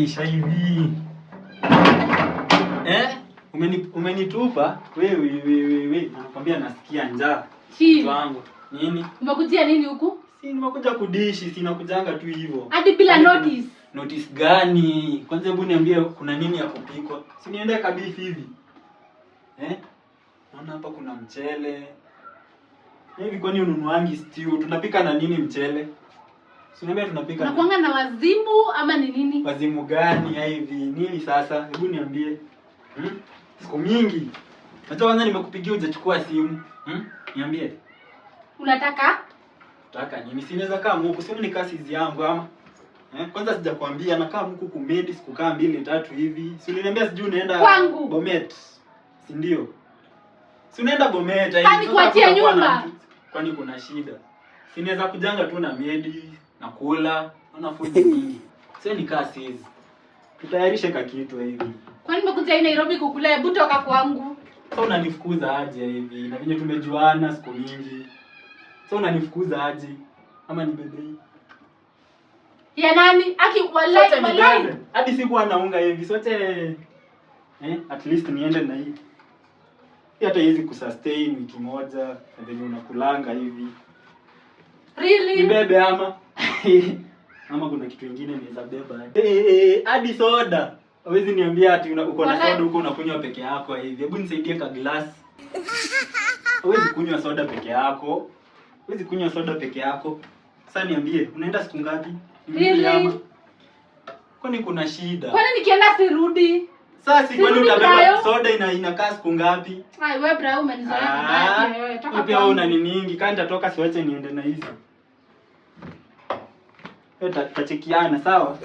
Shaivi. Umenitupa? Wewe. Nakwambia nasikia njaa. Chill. Wangu. Nini? Umekujia nini huku? Si nimekuja kudishi, sina kujanga tu hivyo. Hadi bila notice. Notice gani? Kwanza hebu niambie kuna nini ya kupikwa? Si niende kabifi hivi. Naona hapa kuna mchele. Hivi kwani ununuangi stew? Tunapika na nini mchele? Si niambia tunapika na. Unakuanga na wazimu ama ni nini? Wazimu gani hivi? Nini sasa? Hebu niambie. Siku mingi. Hata kwanza nimekupigia hujachukua simu. Niambie. Unataka? Nataka nini? Sinaweza kaa huku, sio ni kasi yangu ama. Kwanza sijakwambia nakaa huku kumedi siku kaa 2-3 hivi. Si uliniambia sijui unaenda kwangu Bomet. Si ndio? Si unaenda Bomet hivi. Kwani kuachia nyumba? Kwani kuna shida? Sinaweza kujanga tu na medi, na kula, na food nyingi. Sio ni kasi hizi. Tutayarishe ka kitu hivi. Kwani nimekuja Nairobi kukula, hebu toka kwangu. Sasa unanifukuza aje hivi? Na venye tumejuana siku mingi. Sasa unanifukuza aje? Ama ni bebe? Ya nani? Aki wallahi. Hadi siku anaunga hivi. Sote at least niende na hii. Hata hizi kusustain wiki moja na venye unakulanga hivi. Really? Ni bebe ama? Ama kuna kitu kingine niweza beba. Hadi soda. Hawezi niambia ati uko na soda huko unakunywa peke yako hivi. Hebu nisaidie ka glass. Hawezi kunywa soda peke yako. Hawezi kunywa soda peke yako. Sasa niambie, unaenda siku ngapi? Really? Kwani kuna shida? Kwani nikienda sirudi? Sasa si kwani utabeba soda inakaa siku ngapi? Ai wewe bra umenizoea vibaya wewe. Toka pia una nini nyingi? Kani nitatoka siwache niende na hizo. Wewe tutachekiana sawa?